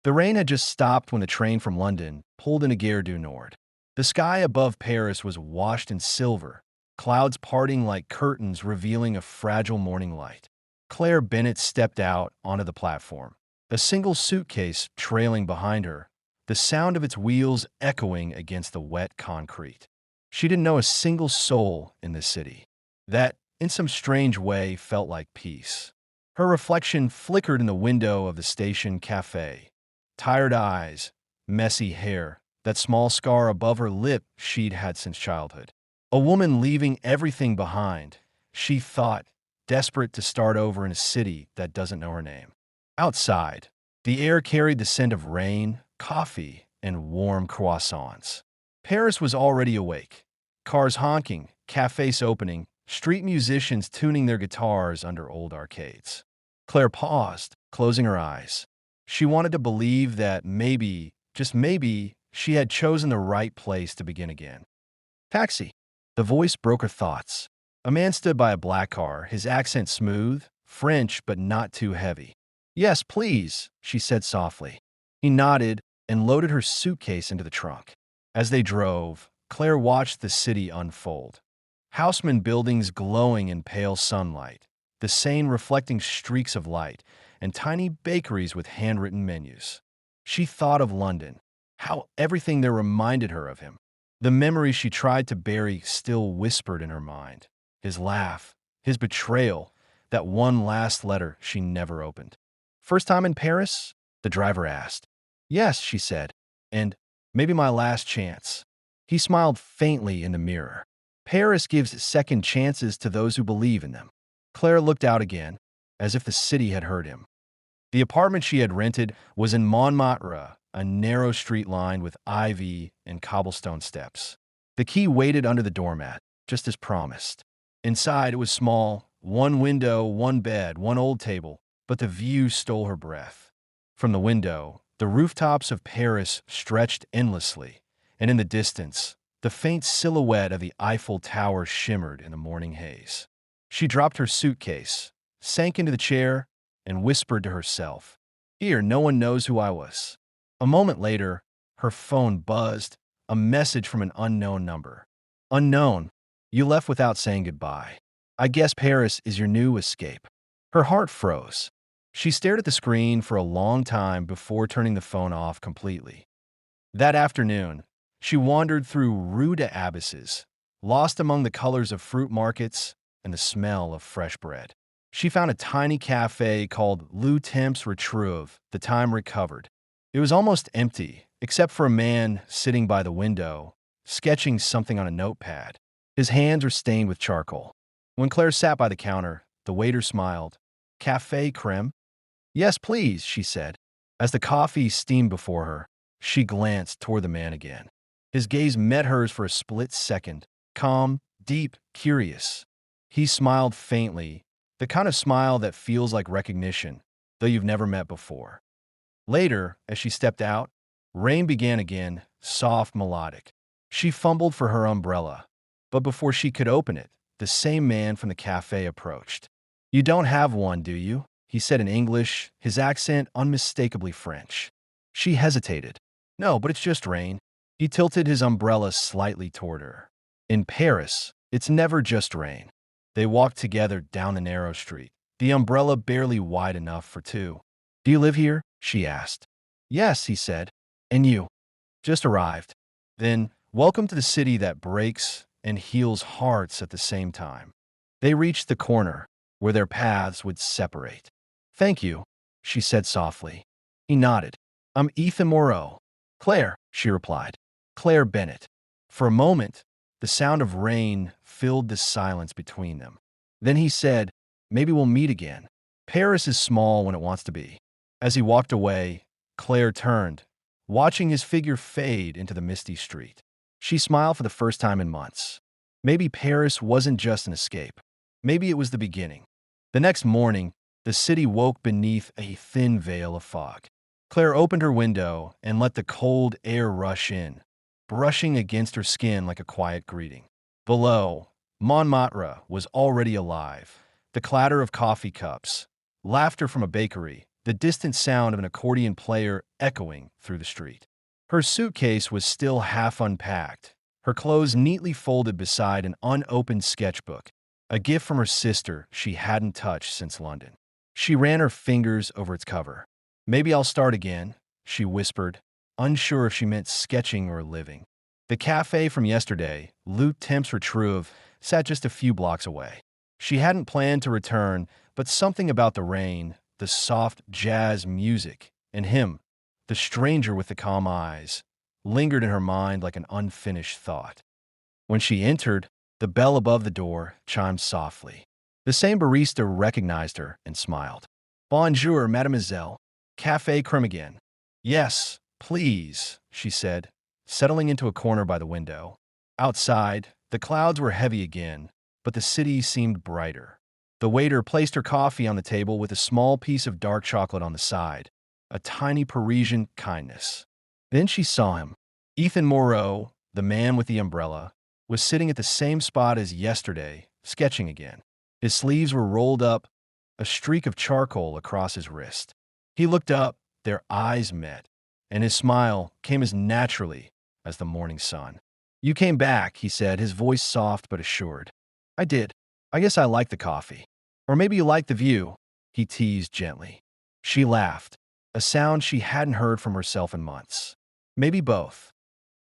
The rain had just stopped when the train from London pulled into Gare du Nord. The sky above Paris was washed in silver, clouds parting like curtains revealing a fragile morning light. Claire Bennett stepped out onto the platform, a single suitcase trailing behind her, the sound of its wheels echoing against the wet concrete. She didn't know a single soul in the city. That, in some strange way, felt like peace. Her reflection flickered in the window of the station cafe. Tired eyes, messy hair, that small scar above her lip she'd had since childhood. A woman leaving everything behind, she thought, desperate to start over in a city that doesn't know her name. Outside, the air carried the scent of rain, coffee, and warm croissants. Paris was already awake. Cars honking, cafes opening, street musicians tuning their guitars under old arcades. Claire paused, closing her eyes. She wanted to believe that maybe, just maybe, she had chosen the right place to begin again. Taxi. The voice broke her thoughts. A man stood by a black car, his accent smooth, French but not too heavy. Yes, please, she said softly. He nodded and loaded her suitcase into the trunk. As they drove, Claire watched the city unfold. Houseman buildings glowing in pale sunlight, the Seine reflecting streaks of light, and tiny bakeries with handwritten menus. She thought of London, how everything there reminded her of him. The memories she tried to bury still whispered in her mind. His laugh, his betrayal, that one last letter she never opened. First time in Paris? The driver asked. Yes, she said, and maybe my last chance. He smiled faintly in the mirror. Paris gives second chances to those who believe in them. Claire looked out again, as if the city had heard him. The apartment she had rented was in Montmartre, a narrow street lined with ivy and cobblestone steps. The key waited under the doormat, just as promised. Inside it was small, one window, one bed, one old table, but the view stole her breath. From the window, the rooftops of Paris stretched endlessly, and in the distance, the faint silhouette of the Eiffel Tower shimmered in the morning haze. She dropped her suitcase, sank into the chair, and whispered to herself, "Here, no one knows who I was." A moment later, her phone buzzed, a message from an unknown number. Unknown, you left without saying goodbye. I guess Paris is your new escape. Her heart froze. She stared at the screen for a long time before turning the phone off completely. That afternoon, she wandered through Rue des Abysses, lost among the colors of fruit markets and the smell of fresh bread. She found a tiny cafe called Le Temps Retrouve, the time recovered. It was almost empty, except for a man sitting by the window, sketching something on a notepad. His hands were stained with charcoal. When Claire sat by the counter, the waiter smiled. Café crème? Yes, please, she said. As the coffee steamed before her, she glanced toward the man again. His gaze met hers for a split second, calm, deep, curious. He smiled faintly, the kind of smile that feels like recognition, though you've never met before. Later, as she stepped out, rain began again, soft, melodic. She fumbled for her umbrella, but before she could open it, the same man from the cafe approached. You don't have one, do you? He said in English, his accent unmistakably French. She hesitated. No, but it's just rain. He tilted his umbrella slightly toward her. In Paris, it's never just rain. They walked together down the narrow street, the umbrella barely wide enough for two. Do you live here? She asked. Yes, he said. And you? Just arrived. Then, welcome to the city that breaks and heals hearts at the same time. They reached the corner, where their paths would separate. Thank you, she said softly. He nodded. I'm Ethan Moreau. Claire, she replied. Claire Bennett. For a moment, the sound of rain filled the silence between them. Then he said, maybe we'll meet again. Paris is small when it wants to be. As he walked away, Claire turned, watching his figure fade into the misty street. She smiled for the first time in months. Maybe Paris wasn't just an escape. Maybe it was the beginning. The next morning, the city woke beneath a thin veil of fog. Claire opened her window and let the cold air rush in, brushing against her skin like a quiet greeting. Below, Montmartre was already alive. The clatter of coffee cups, laughter from a bakery, the distant sound of an accordion player echoing through the street. Her suitcase was still half unpacked, her clothes neatly folded beside an unopened sketchbook, a gift from her sister she hadn't touched since London. She ran her fingers over its cover. "Maybe I'll start again," she whispered, unsure if she meant sketching or living. The cafe from yesterday, Luke Temp's Retrieve, sat just a few blocks away. She hadn't planned to return, but something about the rain, the soft jazz music, and him, the stranger with the calm eyes, lingered in her mind like an unfinished thought. When she entered, the bell above the door chimed softly. The same barista recognized her and smiled. "Bonjour, mademoiselle. Café crème again." "Yes, please," she said, settling into a corner by the window. Outside, the clouds were heavy again, but the city seemed brighter. The waiter placed her coffee on the table with a small piece of dark chocolate on the side, a tiny Parisian kindness. Then she saw him. Ethan Moreau, the man with the umbrella, was sitting at the same spot as yesterday, sketching again. His sleeves were rolled up, a streak of charcoal across his wrist. He looked up, their eyes met, and his smile came as naturally as the morning sun. "You came back," he said, his voice soft but assured. "I did. I guess I like the coffee. Or maybe you like the view," he teased gently. She laughed, a sound she hadn't heard from herself in months. "Maybe both."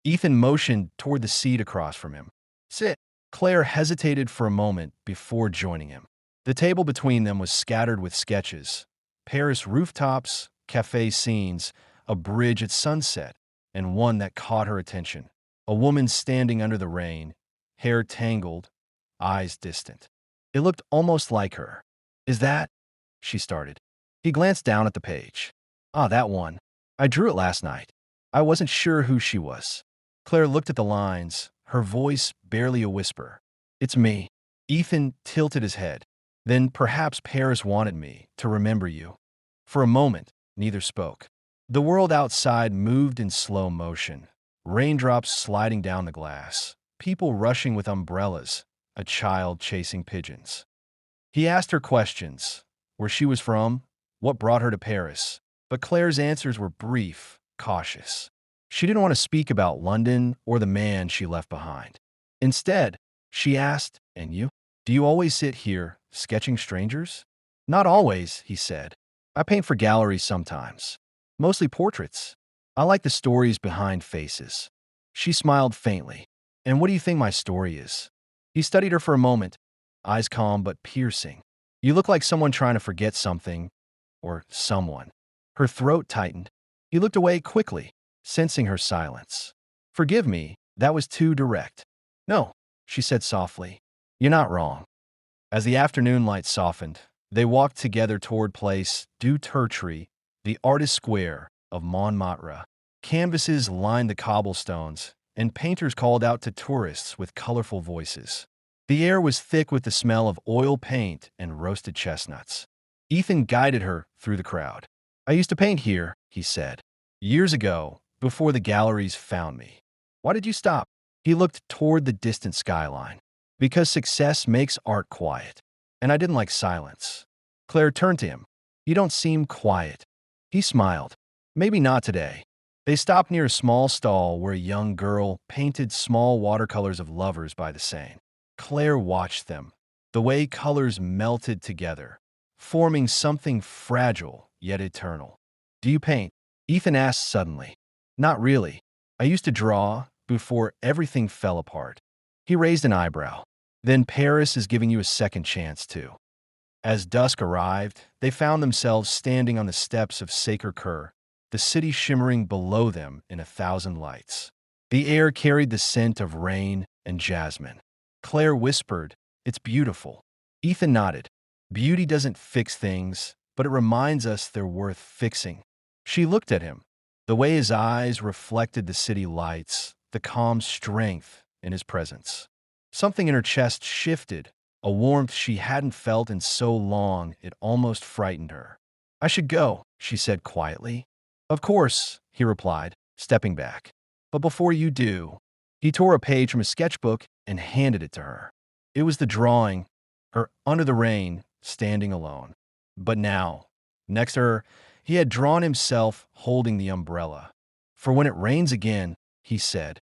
Ethan motioned toward the seat across from him. "Sit." Claire hesitated for a moment before joining him. The table between them was scattered with sketches: Paris rooftops, cafe scenes, a bridge at sunset, and one that caught her attention. A woman standing under the rain, hair tangled, eyes distant. It looked almost like her. "Is that?" she started. He glanced down at the page. "Ah, that one. I drew it last night. I wasn't sure who she was." Claire looked at the lines, her voice barely a whisper. "It's me." Ethan tilted his head. "Then perhaps Paris wanted me to remember you." For a moment, neither spoke. The world outside moved in slow motion, raindrops sliding down the glass, people rushing with umbrellas, a child chasing pigeons. He asked her questions: where she was from, what brought her to Paris, but Claire's answers were brief, cautious. She didn't want to speak about London or the man she left behind. Instead, she asked, "And you? Do you always sit here, sketching strangers?" "Not always," he said. "I paint for galleries sometimes. Mostly portraits. I like the stories behind faces." She smiled faintly. "And what do you think my story is?" He studied her for a moment, eyes calm but piercing. "You look like someone trying to forget something, or someone." Her throat tightened. He looked away quickly, sensing her silence. "Forgive me, that was too direct." "No," she said softly. "You're not wrong." As the afternoon light softened, they walked together toward Place du Tertre, the artist square of Montmartre. Canvases lined the cobblestones, and painters called out to tourists with colorful voices. The air was thick with the smell of oil paint and roasted chestnuts. Ethan guided her through the crowd. "I used to paint here," he said, "years ago, before the galleries found me." "Why did you stop?" He looked toward the distant skyline. "Because success makes art quiet, and I didn't like silence." Claire turned to him. "You don't seem quiet." He smiled. "Maybe not today." They stopped near a small stall where a young girl painted small watercolors of lovers by the Seine. Claire watched them, the way colors melted together, forming something fragile yet eternal. "Do you paint?" Ethan asked suddenly. "Not really. I used to draw before everything fell apart." He raised an eyebrow. "Then Paris is giving you a second chance, too." As dusk arrived, they found themselves standing on the steps of Sacré-Cœur, the city shimmering below them in 1,000 lights. The air carried the scent of rain and jasmine. Claire whispered, "It's beautiful." Ethan nodded. "Beauty doesn't fix things, but it reminds us they're worth fixing." She looked at him. The way his eyes reflected the city lights, the calm strength in his presence. Something in her chest shifted, a warmth she hadn't felt in so long it almost frightened her. "I should go," she said quietly. "Of course," he replied, stepping back. "But before you do," he tore a page from his sketchbook and handed it to her. It was the drawing, her under the rain, standing alone. But now, Next to her, he had drawn himself holding the umbrella. "For when it rains again," he said.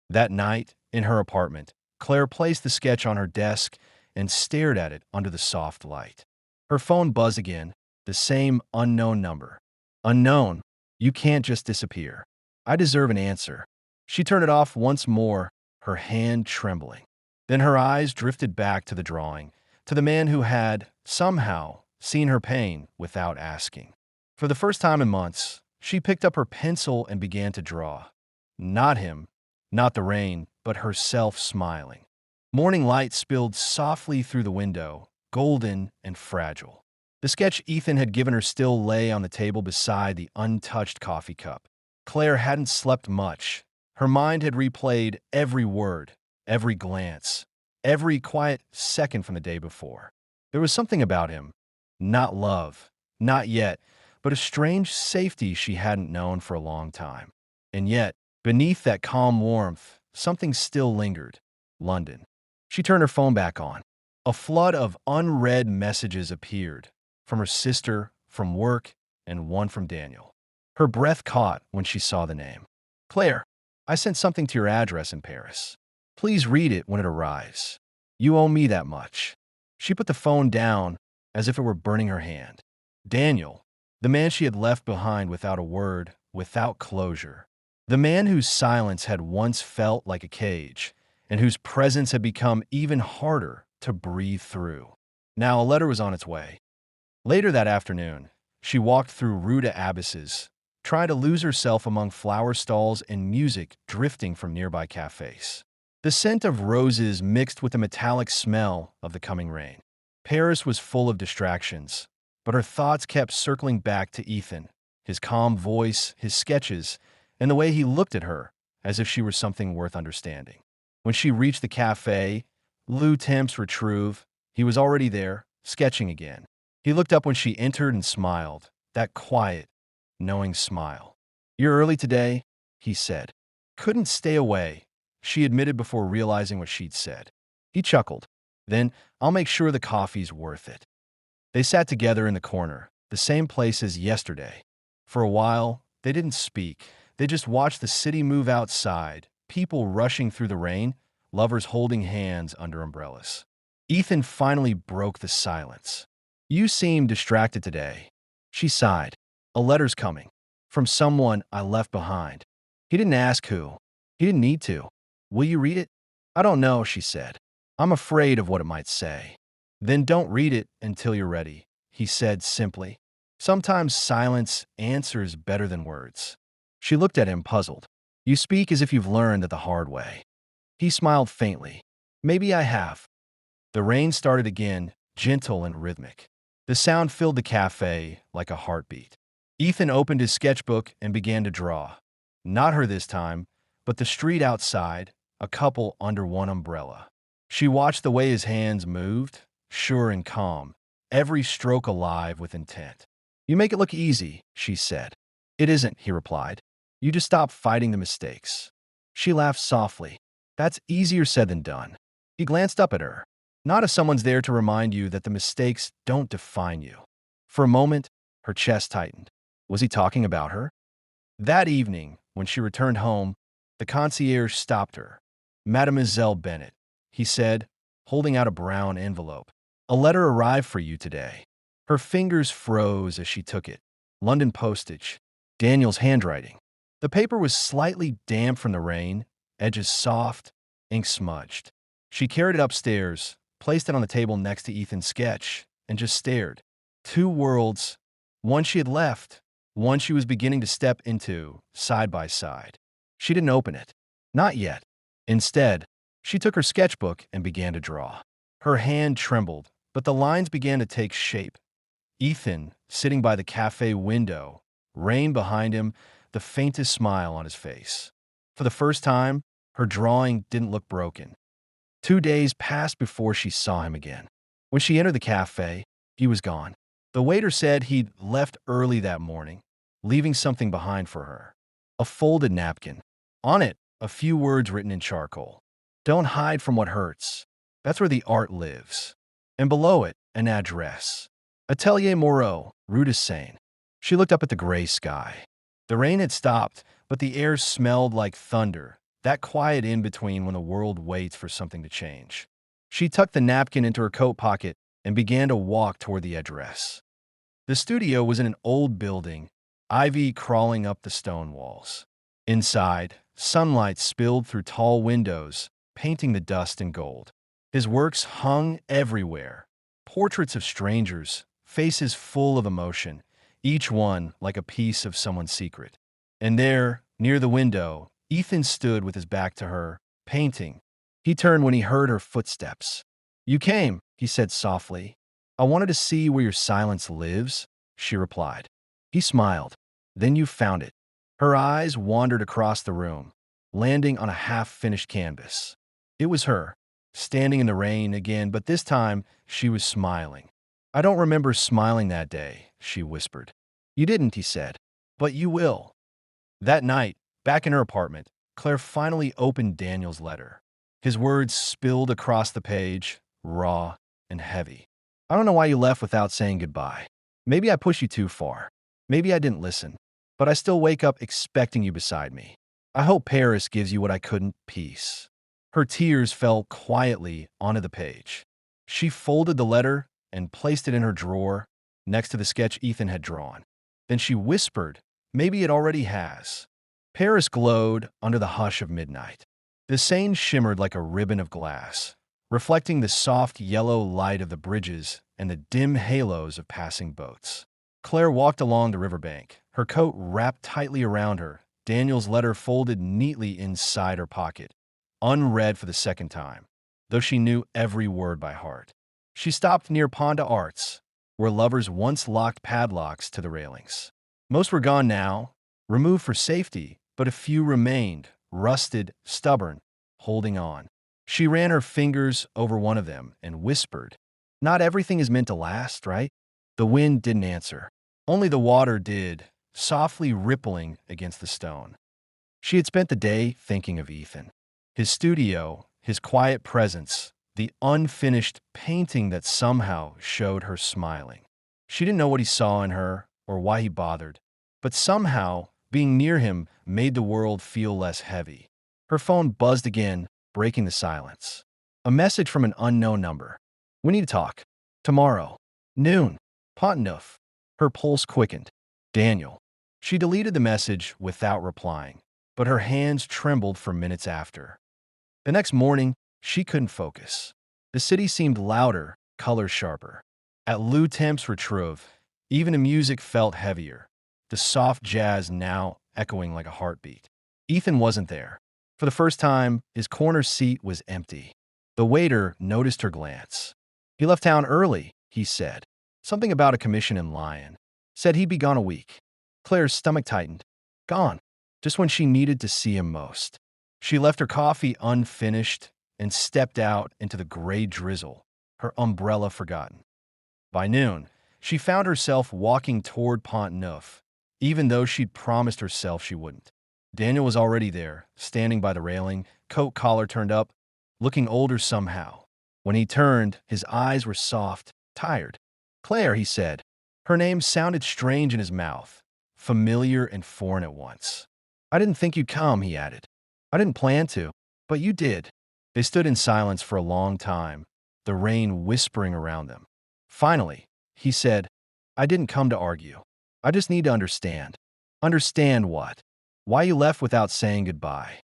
That night, in her apartment, Claire placed the sketch on her desk and stared at it under the soft light. Her phone buzzed again, the same unknown number. "Unknown, you can't just disappear. I deserve an answer." She turned it off once more, her hand trembling. Then her eyes drifted back to the drawing, to the man who had, somehow, seen her pain without asking. For the first time in months, she picked up her pencil and began to draw. Not him, not the rain, but herself smiling. Morning light spilled softly through the window, golden and fragile. The sketch Ethan had given her still lay on the table beside the untouched coffee cup. Claire hadn't slept much. Her mind had replayed every word, every glance, every quiet second from the day before. There was something about him, not love, not yet, but a strange safety she hadn't known for a long time. And yet, beneath that calm warmth, something still lingered. London. She turned her phone back on. A flood of unread messages appeared, from her sister, from work, and one from Daniel. Her breath caught when she saw the name. "Claire, I sent something to your address in Paris. Please read it when it arrives. You owe me that much." She put the phone down as if it were burning her hand. Daniel, the man she had left behind without a word, without closure. The man whose silence had once felt like a cage, and whose presence had become even harder to breathe through. Now a letter was on its way. Later that afternoon, she walked through Rue des Abysses, trying to lose herself among flower stalls and music drifting from nearby cafes. The scent of roses mixed with the metallic smell of the coming rain. Paris was full of distractions, but her thoughts kept circling back to Ethan, his calm voice, his sketches, and the way he looked at her as if she were something worth understanding. When she reached the cafe, Le Temps Retrouve, he was already there, sketching again. He looked up when she entered and smiled, that quiet, knowing smile. "You're early today," he said. "Couldn't stay away," she admitted before realizing what she'd said. He chuckled. "Then I'll make sure the coffee's worth it." They sat together in the corner, the same place as yesterday. For a while, they didn't speak. They just watched the city move outside, people rushing through the rain, lovers holding hands under umbrellas. Ethan finally broke the silence. "You seem distracted today." She sighed. "A letter's coming. From someone I left behind." He didn't ask who. He didn't need to. "Will you read it?" "I don't know," she said. "I'm afraid of what it might say." "Then don't read it until you're ready," he said simply. Sometimes silence answers better than words. She looked at him, puzzled. "You speak as if you've learned it the hard way." He smiled faintly. "Maybe I have." The rain started again, gentle and rhythmic. The sound filled the cafe like a heartbeat. Ethan opened his sketchbook and began to draw. Not her this time, but the street outside, a couple under one umbrella. She watched the way his hands moved, sure and calm, every stroke alive with intent. "You make it look easy," she said. "It isn't," he replied. "You just stop fighting the mistakes." She laughed softly. "That's easier said than done." He glanced up at her. "Not if someone's there to remind you that the mistakes don't define you." For a moment, her chest tightened. Was he talking about her? That evening, when she returned home, the concierge stopped her. "Mademoiselle Bennet," he said, holding out a brown envelope. "A letter arrived for you today." Her fingers froze as she took it. London postage. Daniel's handwriting. The paper was slightly damp from the rain, edges soft, ink smudged. She carried it upstairs, placed it on the table next to Ethan's sketch, and just stared. Two worlds, one she had left, one she was beginning to step into, side by side. She didn't open it. Not yet. Instead, she took her sketchbook and began to draw. Her hand trembled, but the lines began to take shape. Ethan, sitting by the cafe window, rain behind him, the faintest smile on his face. For the first time, her drawing didn't look broken. 2 days passed before she saw him again. When she entered the cafe, he was gone. The waiter said he'd left early that morning, leaving something behind for her. A folded napkin. On it, a few words written in charcoal. "Don't hide from what hurts. That's where the art lives." And below it, an address. Atelier Moreau, Rue de Seine. She looked up at the gray sky. The rain had stopped, but the air smelled like thunder, that quiet in between when the world waits for something to change. She tucked the napkin into her coat pocket and began to walk toward the address. The studio was in an old building, ivy crawling up the stone walls. Inside, sunlight spilled through tall windows, painting the dust in gold. His works hung everywhere. Portraits of strangers, faces full of emotion, each one like a piece of someone's secret. And there, near the window, Ethan stood with his back to her, painting. He turned when he heard her footsteps. "You came," he said softly. "I wanted to see where your silence lives," she replied. He smiled. "Then you found it." Her eyes wandered across the room, landing on a half-finished canvas. It was her, standing in the rain again, but this time she was smiling. "I don't remember smiling that day," she whispered. "You didn't," he said, "but you will." That night, back in her apartment, Claire finally opened Daniel's letter. His words spilled across the page, raw and heavy. "I don't know why you left without saying goodbye. Maybe I pushed you too far. Maybe I didn't listen. But I still wake up expecting you beside me. I hope Paris gives you what I couldn't, peace." Her tears fell quietly onto the page. She folded the letter and placed it in her drawer next to the sketch Ethan had drawn. Then she whispered, "Maybe it already has." Paris glowed under the hush of midnight. The Seine shimmered like a ribbon of glass, reflecting the soft yellow light of the bridges and the dim halos of passing boats. Claire walked along the riverbank, her coat wrapped tightly around her, Daniel's letter folded neatly inside her pocket, unread for the second time, though she knew every word by heart. She stopped near Pont d'Arts, where lovers once locked padlocks to the railings. Most were gone now, removed for safety, but a few remained, rusted, stubborn, holding on. She ran her fingers over one of them and whispered, "Not everything is meant to last, right?" The wind didn't answer. Only the water did, softly rippling against the stone. She had spent the day thinking of Ethan. His studio, his quiet presence, the unfinished painting that somehow showed her smiling. She didn't know what he saw in her or why he bothered, but somehow being near him made the world feel less heavy. Her phone buzzed again, breaking the silence. A message from an unknown number. "We need to talk. Tomorrow. Noon. Pont-Neuf." Her pulse quickened. "Daniel." She deleted the message without replying, but her hands trembled for minutes after. The next morning, she couldn't focus. The city seemed louder, colors sharper. At Lou Temp's Retrouve, even the music felt heavier, the soft jazz now echoing like a heartbeat. Ethan wasn't there. For the first time, his corner seat was empty. The waiter noticed her glance. "He left town early," he said. Something about a commission in Lyon. Said he'd be gone a week. Claire's stomach tightened. Gone, just when she needed to see him most. She left her coffee unfinished and stepped out into the gray drizzle, her umbrella forgotten. By noon, she found herself walking toward Pont-Neuf, even though she'd promised herself she wouldn't. Daniel was already there, standing by the railing, coat collar turned up, looking older somehow. When he turned, his eyes were soft, tired. "Claire," he said. Her name sounded strange in his mouth, familiar and foreign at once. "I didn't think you'd come," he added. "I didn't plan to, but you did." They stood in silence for a long time, the rain whispering around them. Finally, he said, "I didn't come to argue. I just need to understand." "Understand what?" "Why you left without saying goodbye."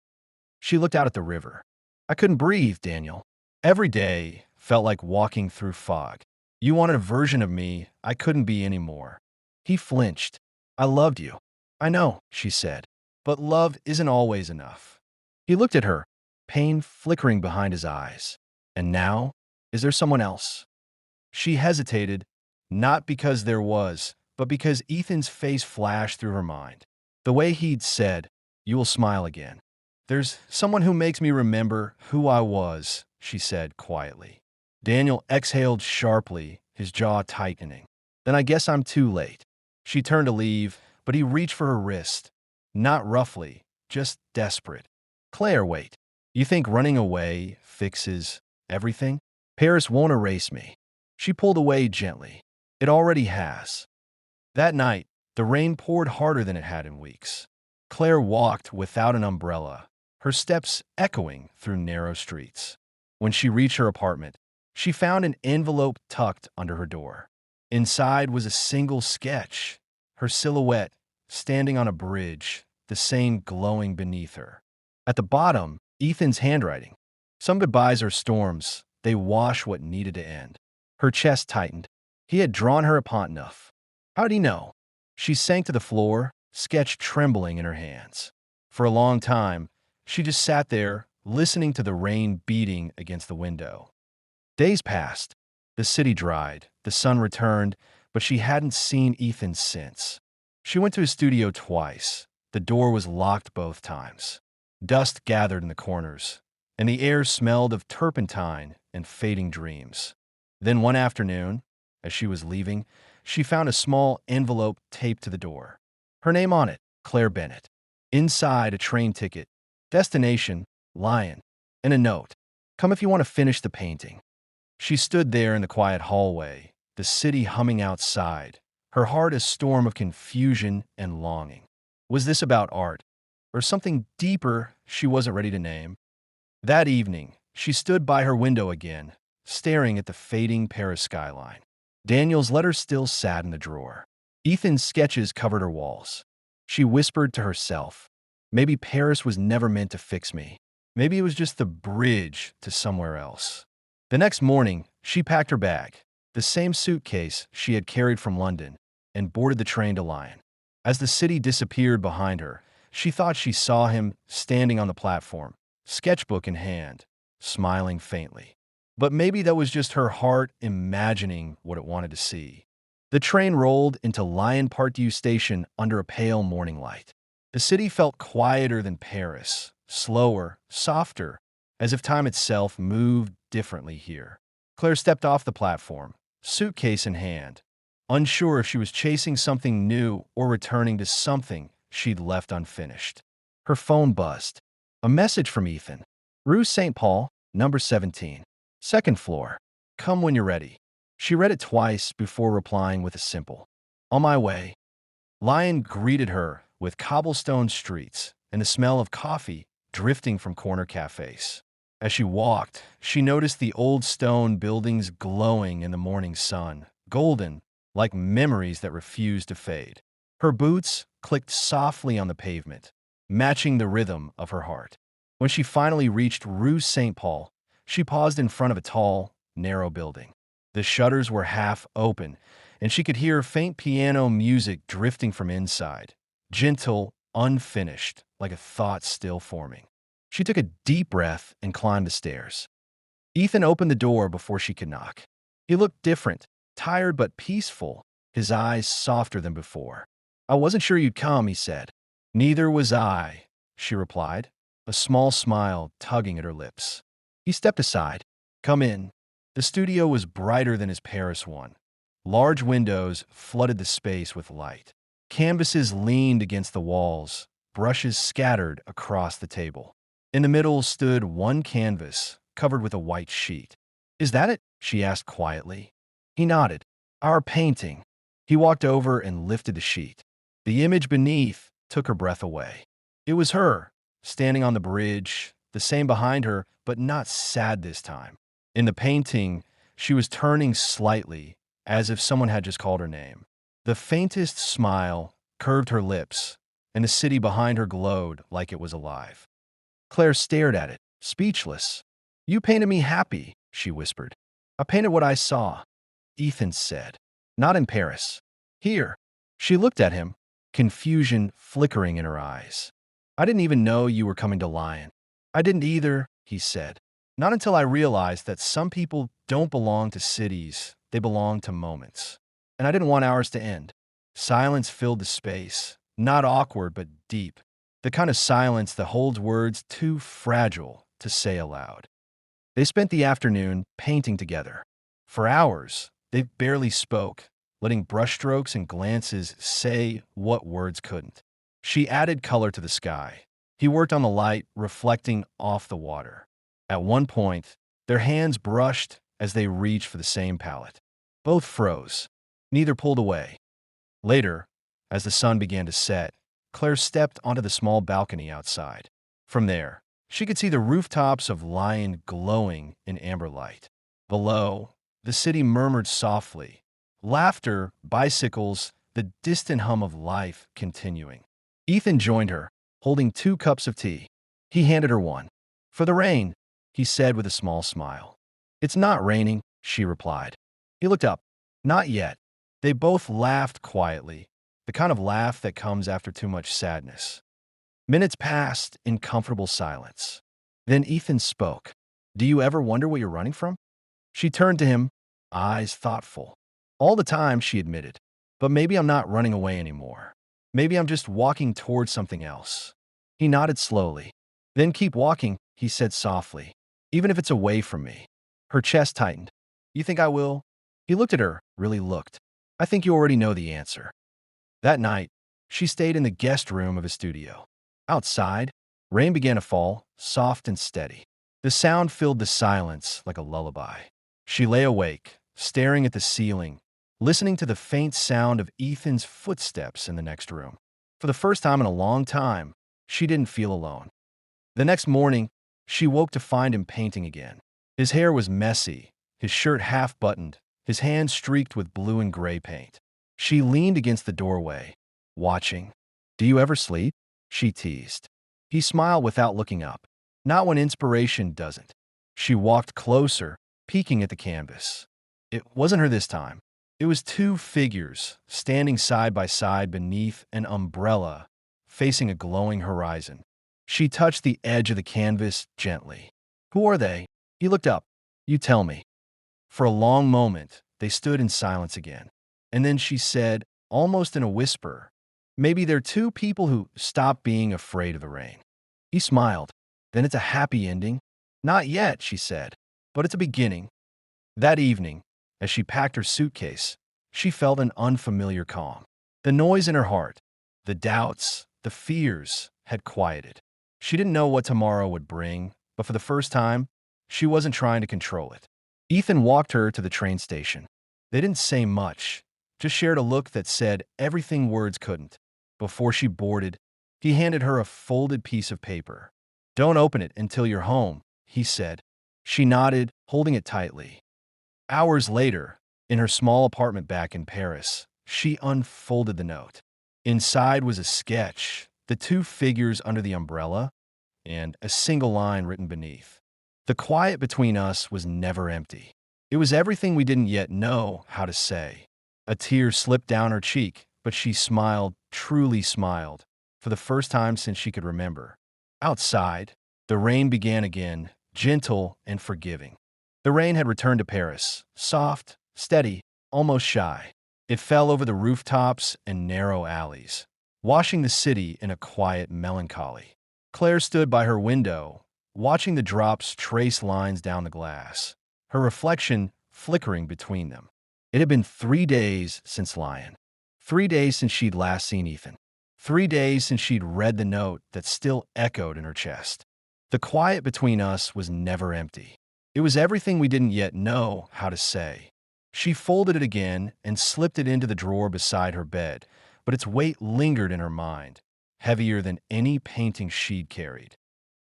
She looked out at the river. "I couldn't breathe, Daniel. Every day felt like walking through fog. You wanted a version of me I couldn't be anymore." He flinched. "I loved you." "I know," she said, "but love isn't always enough." He looked at her, pain flickering behind his eyes. "And now? Is there someone else?" She hesitated, not because there was, but because Ethan's face flashed through her mind. The way he'd said, "You will smile again." "There's someone who makes me remember who I was," she said quietly. Daniel exhaled sharply, his jaw tightening. "Then I guess I'm too late." She turned to leave, but he reached for her wrist. Not roughly, just desperate. "Claire, wait. You think running away fixes everything? Paris won't erase me." She pulled away gently. It already has. That night, the rain poured harder than it had in weeks. Claire walked without an umbrella, her steps echoing through narrow streets. When she reached her apartment, she found an envelope tucked under her door. Inside was a single sketch, her silhouette standing on a bridge, the same glowing beneath her. At the bottom, Ethan's handwriting. Some goodbyes are storms, they wash what needed to end. Her chest tightened. He had drawn her upon enough. How'd he know? She sank to the floor, sketch trembling in her hands. For a long time, she just sat there, listening to the rain beating against the window. Days passed. The city dried, the sun returned, but she hadn't seen Ethan since. She went to his studio twice. The door was locked both times. Dust gathered in the corners, and the air smelled of turpentine and fading dreams. Then one afternoon, as she was leaving, she found a small envelope taped to the door. Her name on it, Claire Bennett. Inside, a train ticket, destination, Lyon, and a note. Come if you want to finish the painting. She stood there in the quiet hallway, the city humming outside, her heart a storm of confusion and longing. Was this about art, or something deeper she wasn't ready to name? That evening, she stood by her window again, staring at the fading Paris skyline. Daniel's letters still sat in the drawer. Ethan's sketches covered her walls. She whispered to herself, maybe Paris was never meant to fix me. Maybe it was just the bridge to somewhere else. The next morning, she packed her bag, the same suitcase she had carried from London, and boarded the train to Lyon. As the city disappeared behind her, she thought she saw him standing on the platform, sketchbook in hand, smiling faintly. But maybe that was just her heart imagining what it wanted to see. The train rolled into Lyon Pardieu station under a pale morning light. The city felt quieter than Paris, slower, softer, as if time itself moved differently here. Claire stepped off the platform, suitcase in hand, unsure if she was chasing something new or returning to something she'd left unfinished. Her phone buzzed. A message from Ethan. Rue St. Paul, number 17. Second floor. Come when you're ready. She read it twice before replying with a simple, on my way. Lyon greeted her with cobblestone streets and the smell of coffee drifting from corner cafes. As she walked, she noticed the old stone buildings glowing in the morning sun, golden, like memories that refused to fade. Her boots clicked softly on the pavement, matching the rhythm of her heart. When she finally reached Rue St. Paul, she paused in front of a tall, narrow building. The shutters were half open, and she could hear faint piano music drifting from inside, gentle, unfinished, like a thought still forming. She took a deep breath and climbed the stairs. Ethan opened the door before she could knock. He looked different, tired but peaceful, his eyes softer than before. I wasn't sure you'd come, he said. Neither was I, she replied, a small smile tugging at her lips. He stepped aside. Come in. The studio was brighter than his Paris one. Large windows flooded the space with light. Canvases leaned against the walls, brushes scattered across the table. In the middle stood one canvas, covered with a white sheet. Is that it? She asked quietly. He nodded. Our painting. He walked over and lifted the sheet. The image beneath took her breath away. It was her, standing on the bridge, the same behind her, but not sad this time. In the painting, she was turning slightly, as if someone had just called her name. The faintest smile curved her lips, and the city behind her glowed like it was alive. Claire stared at it, speechless. You painted me happy, she whispered. I painted what I saw, Ethan said. Not in Paris. Here. She looked at him, confusion flickering in her eyes. I didn't even know you were coming to Lyon. I didn't either, he said. Not until I realized that some people don't belong to cities, they belong to moments. And I didn't want ours to end. Silence filled the space, not awkward but deep. The kind of silence that holds words too fragile to say aloud. They spent the afternoon painting together. For hours, they barely spoke, letting brushstrokes and glances say what words couldn't. She added color to the sky. He worked on the light, reflecting off the water. At one point, their hands brushed as they reached for the same palette. Both froze. Neither pulled away. Later, as the sun began to set, Claire stepped onto the small balcony outside. From there, she could see the rooftops of Lyon glowing in amber light. Below, the city murmured softly. Laughter, bicycles, the distant hum of life continuing. Ethan joined her, holding 2 cups of tea. He handed her one. "For the rain," he said with a small smile. "It's not raining," she replied. He looked up. "Not yet." They both laughed quietly, the kind of laugh that comes after too much sadness. Minutes passed in comfortable silence. Then Ethan spoke. "Do you ever wonder what you're running from?" She turned to him, eyes thoughtful. "All the time," she admitted. "But maybe I'm not running away anymore. Maybe I'm just walking towards something else." He nodded slowly. "Then keep walking," he said softly, "even if it's away from me." Her chest tightened. "You think I will?" He looked at her, really looked. "I think you already know the answer." That night, she stayed in the guest room of his studio. Outside, rain began to fall, soft and steady. The sound filled the silence like a lullaby. She lay awake, staring at the ceiling, listening to the faint sound of Ethan's footsteps in the next room. For the first time in a long time, she didn't feel alone. The next morning, she woke to find him painting again. His hair was messy, his shirt half-buttoned, his hands streaked with blue and gray paint. She leaned against the doorway, watching. "Do you ever sleep?" she teased. He smiled without looking up. "Not when inspiration doesn't." She walked closer, peeking at the canvas. It wasn't her this time. It was 2 figures standing side by side beneath an umbrella, facing a glowing horizon. She touched the edge of the canvas gently. "Who are they?" He looked up. "You tell me." For a long moment, they stood in silence again. And then she said, almost in a whisper, "Maybe they're 2 people who stopped being afraid of the rain." He smiled. "Then it's a happy ending?" "Not yet," she said, "but it's a beginning." That evening, as she packed her suitcase, she felt an unfamiliar calm. The noise in her heart, the doubts, the fears had quieted. She didn't know what tomorrow would bring, but for the first time, she wasn't trying to control it. Ethan walked her to the train station. They didn't say much, just shared a look that said everything words couldn't. Before she boarded, he handed her a folded piece of paper. "Don't open it until you're home," he said. She nodded, holding it tightly. Hours later, in her small apartment back in Paris, she unfolded the note. Inside was a sketch, the 2 figures under the umbrella, and a single line written beneath. "The quiet between us was never empty." It was everything we didn't yet know how to say. A tear slipped down her cheek, but she smiled, truly smiled, for the first time since she could remember. Outside, the rain began again, gentle and forgiving. The rain had returned to Paris, soft, steady, almost shy. It fell over the rooftops and narrow alleys, washing the city in a quiet melancholy. Claire stood by her window, watching the drops trace lines down the glass, her reflection flickering between them. It had been 3 days since Lyon. 3 days since she'd last seen Ethan. 3 days since she'd read the note that still echoed in her chest. The quiet between us was never empty. It was everything we didn't yet know how to say. She folded it again and slipped it into the drawer beside her bed, but its weight lingered in her mind, heavier than any painting she'd carried.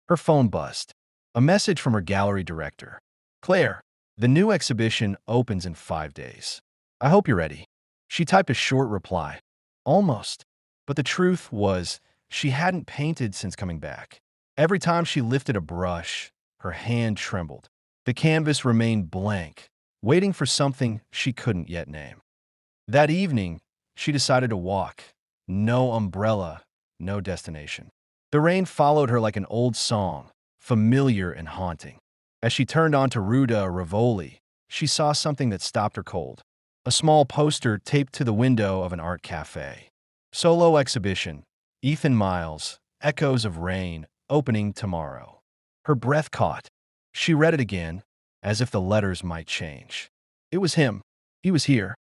Her phone buzzed. A message from her gallery director. "Claire, the new exhibition opens in 5 days. I hope you're ready." She typed a short reply. Almost. But the truth was, she hadn't painted since coming back. Every time she lifted a brush, her hand trembled. The canvas remained blank, waiting for something she couldn't yet name. That evening, she decided to walk. No umbrella, no destination. The rain followed her like an old song, familiar and haunting. As she turned onto Rue de Rivoli, she saw something that stopped her cold. A small poster taped to the window of an art cafe. Solo exhibition, Ethan Miles, Echoes of Rain, opening tomorrow. Her breath caught. She read it again, as if the letters might change. It was him. He was here.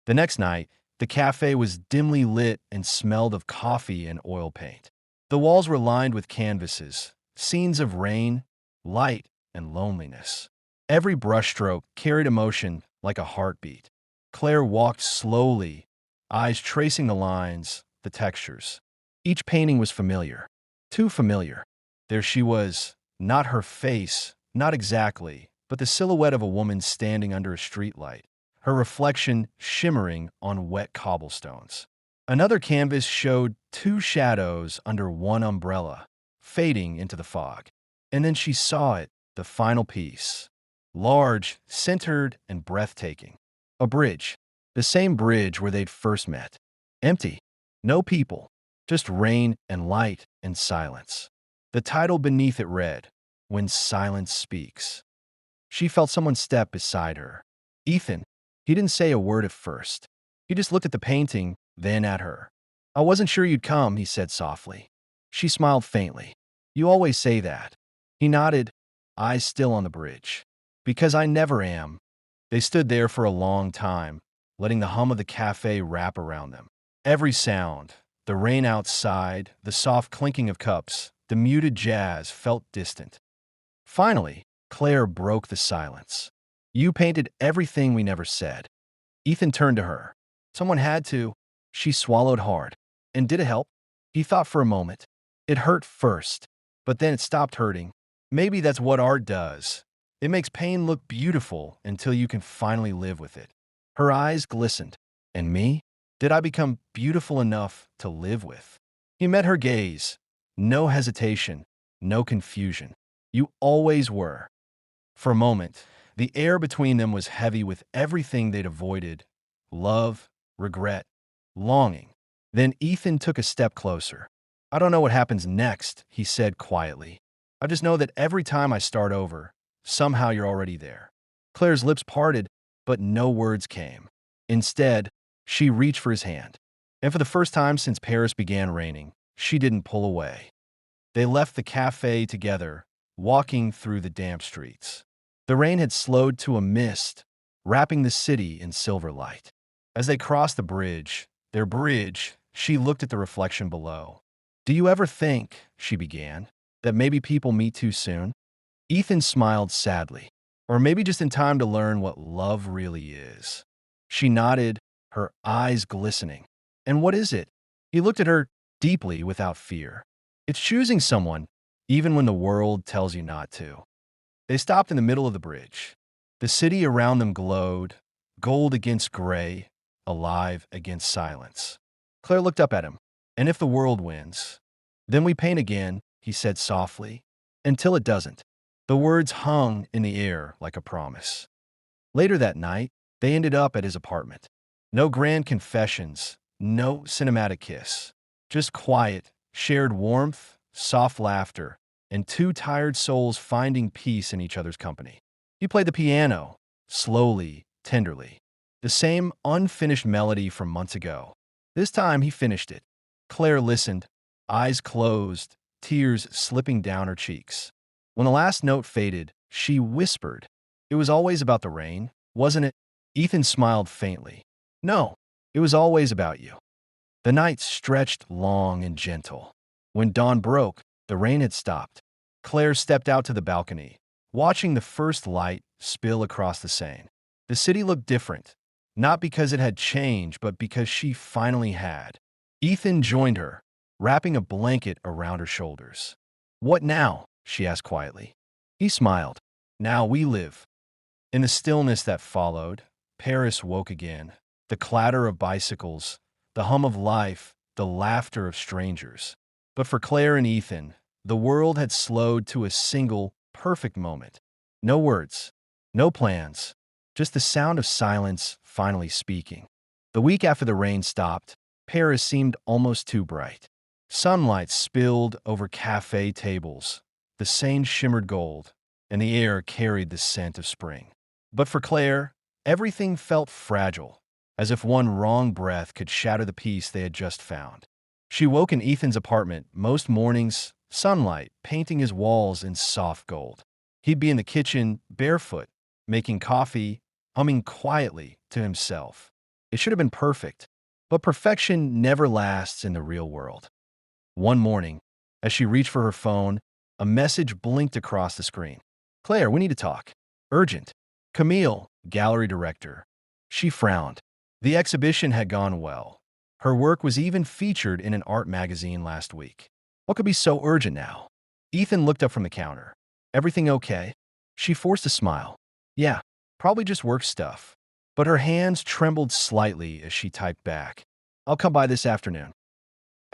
The next night, the cafe was dimly lit and smelled of coffee and oil paint. The walls were lined with canvases, scenes of rain, light, and loneliness. Every brushstroke carried emotion like a heartbeat. Claire walked slowly, eyes tracing the lines, the textures. Each painting was familiar. Too familiar. There she was, not her face, not exactly, but the silhouette of a woman standing under a streetlight, her reflection shimmering on wet cobblestones. Another canvas showed two shadows under one umbrella, fading into the fog. And then she saw it, the final piece. Large, centered, and breathtaking. A bridge. The same bridge where they'd first met. Empty. No people. Just rain and light and silence. The title beneath it read, When Silence Speaks. She felt someone step beside her. Ethan. He didn't say a word at first. He just looked at the painting, then at her. I wasn't sure you'd come, he said softly. She smiled faintly. You always say that. He nodded, eyes still on the bridge. Because I never am. They stood there for a long time, letting the hum of the cafe wrap around them. Every sound, the rain outside, the soft clinking of cups, the muted jazz felt distant. Finally, Claire broke the silence. You painted everything we never said. Ethan turned to her. Someone had to. She swallowed hard. And did it help? He thought for a moment. It hurt first, but then it stopped hurting. Maybe that's what art does. It makes pain look beautiful until you can finally live with it. Her eyes glistened. And me? Did I become beautiful enough to live with? He met her gaze. No hesitation, no confusion. You always were. For a moment, the air between them was heavy with everything they'd avoided. Love, regret, longing. Then Ethan took a step closer. I don't know what happens next, he said quietly. I just know that every time I start over, somehow you're already there. Claire's lips parted, but no words came. Instead, she reached for his hand. And for the first time since Paris began raining, she didn't pull away. They left the cafe together, walking through the damp streets. The rain had slowed to a mist, wrapping the city in silver light. As they crossed the bridge, their bridge, she looked at the reflection below. Do you ever think, she began, that maybe people meet too soon? Ethan smiled sadly. Or maybe just in time to learn what love really is. She nodded, her eyes glistening. And what is it? He looked at her deeply without fear. It's choosing someone, even when the world tells you not to. They stopped in the middle of the bridge. The city around them glowed, gold against gray, alive against silence. Claire looked up at him. And if the world wins, then we paint again, he said softly, until it doesn't. The words hung in the air like a promise. Later that night, they ended up at his apartment. No grand confessions, no cinematic kiss. Just quiet, shared warmth, soft laughter, and two tired souls finding peace in each other's company. He played the piano, slowly, tenderly. The same unfinished melody from months ago. This time he finished it. Claire listened, eyes closed, tears slipping down her cheeks. When the last note faded, she whispered, It was always about the rain, wasn't it? Ethan smiled faintly. No, it was always about you. The night stretched long and gentle. When dawn broke, the rain had stopped. Claire stepped out to the balcony, watching the first light spill across the Seine. The city looked different, not because it had changed, but because she finally had. Ethan joined her, wrapping a blanket around her shoulders. What now? She asked quietly. He smiled. Now we live. In the stillness that followed, Paris woke again. The clatter of bicycles, the hum of life, the laughter of strangers. But for Claire and Ethan, the world had slowed to a single, perfect moment. No words, no plans, just the sound of silence finally speaking. The week after the rain stopped, Paris seemed almost too bright. Sunlight spilled over cafe tables. The Seine shimmered gold, and the air carried the scent of spring. But for Claire, everything felt fragile, as if one wrong breath could shatter the peace they had just found. She woke in Ethan's apartment most mornings, sunlight painting his walls in soft gold. He'd be in the kitchen, barefoot, making coffee, humming quietly to himself. It should have been perfect, but perfection never lasts in the real world. One morning, as she reached for her phone, a message blinked across the screen. Claire, we need to talk. Urgent. Camille, gallery director. She frowned. The exhibition had gone well. Her work was even featured in an art magazine last week. What could be so urgent now? Ethan looked up from the counter. Everything okay? She forced a smile. Yeah, probably just work stuff. But her hands trembled slightly as she typed back. I'll come by this afternoon.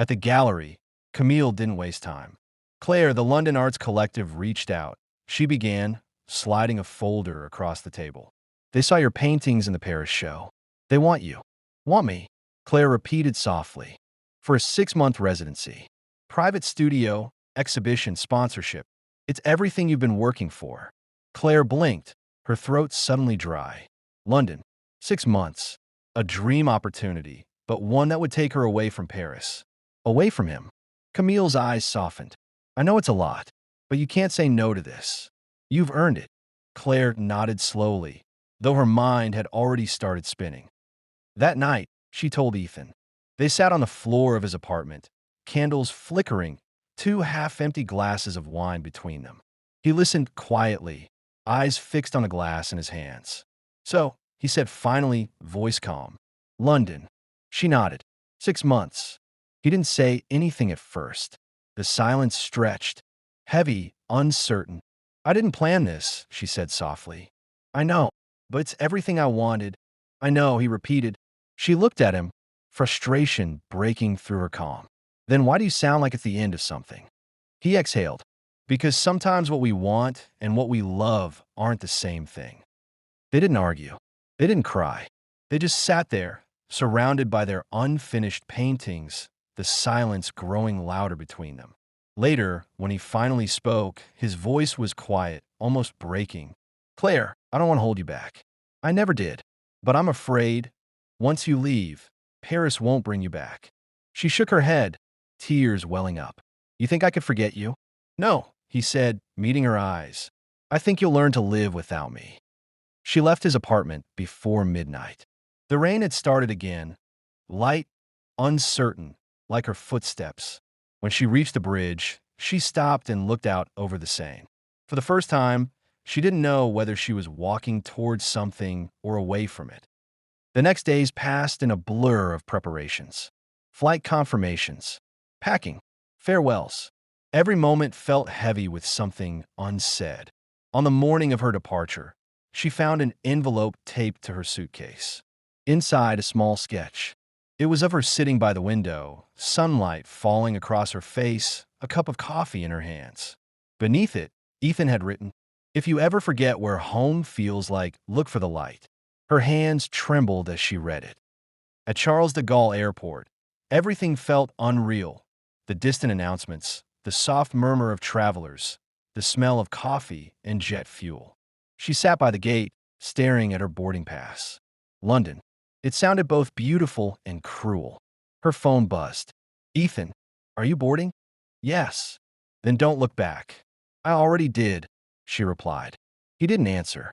At the gallery, Camille didn't waste time. Claire, the London Arts Collective, reached out. She began, sliding a folder across the table. They saw your paintings in the Paris show. They want you. Want me? Claire repeated softly. For a 6-month residency. Private studio, exhibition, sponsorship. It's everything you've been working for. Claire blinked, her throat suddenly dry. London. 6 months. A dream opportunity, but one that would take her away from Paris. Away from him. Camille's eyes softened. I know it's a lot, but you can't say no to this. You've earned it. Claire nodded slowly, though her mind had already started spinning. That night, she told Ethan. They sat on the floor of his apartment, candles flickering, 2 half-empty glasses of wine between them. He listened quietly, eyes fixed on a glass in his hands. So, he said finally, voice calm. London. She nodded. 6 months. He didn't say anything at first. The silence stretched, heavy, uncertain. I didn't plan this, she said softly. I know, but it's everything I wanted. I know, he repeated. She looked at him, frustration breaking through her calm. Then why do you sound like it's the end of something? He exhaled. Because sometimes what we want and what we love aren't the same thing. They didn't argue. They didn't cry. They just sat there, surrounded by their unfinished paintings, the silence growing louder between them. Later, when he finally spoke, his voice was quiet, almost breaking. Claire, I don't want to hold you back. I never did. But I'm afraid, once you leave, Paris won't bring you back. She shook her head, tears welling up. You think I could forget you? No, he said, meeting her eyes. I think you'll learn to live without me. She left his apartment before midnight. The rain had started again, light, uncertain, like her footsteps. When she reached the bridge, she stopped and looked out over the Seine. For the first time, she didn't know whether she was walking towards something or away from it. The next days passed in a blur of preparations. Flight confirmations, packing, farewells. Every moment felt heavy with something unsaid. On the morning of her departure, she found an envelope taped to her suitcase. Inside, a small sketch. It was of her sitting by the window, sunlight falling across her face, a cup of coffee in her hands. Beneath it, Ethan had written, If you ever forget where home feels like, look for the light. Her hands trembled as she read it. At Charles de Gaulle Airport, everything felt unreal. The distant announcements, the soft murmur of travelers, the smell of coffee and jet fuel. She sat by the gate, staring at her boarding pass. London. It sounded both beautiful and cruel. Her phone buzzed. Ethan, are you boarding? Yes. Then don't look back. I already did, she replied. He didn't answer.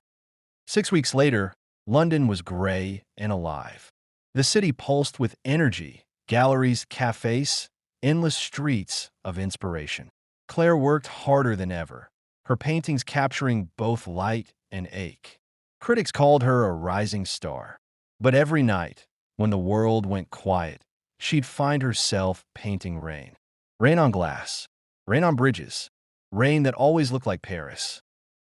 6 weeks later, London was gray and alive. The city pulsed with energy, galleries, cafes, endless streets of inspiration. Claire worked harder than ever, her paintings capturing both light and ache. Critics called her a rising star. But every night, when the world went quiet, she'd find herself painting rain. Rain on glass, rain on bridges, rain that always looked like Paris.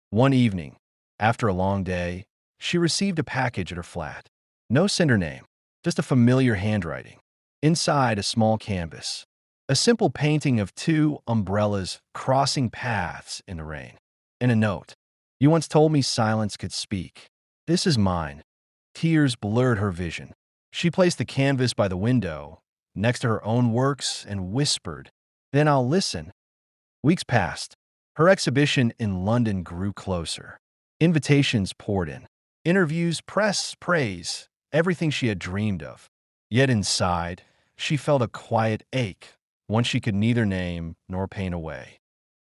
One evening, after a long day, she received a package at her flat. No sender name, just a familiar handwriting. Inside, a small canvas. A simple painting of 2 umbrellas crossing paths in the rain. And a note. You once told me silence could speak. This is mine. Tears blurred her vision. She placed the canvas by the window, next to her own works, and whispered, Then I'll listen. Weeks passed. Her exhibition in London grew closer. Invitations poured in. Interviews, press, praise, everything she had dreamed of. Yet inside, she felt a quiet ache, one she could neither name nor paint away.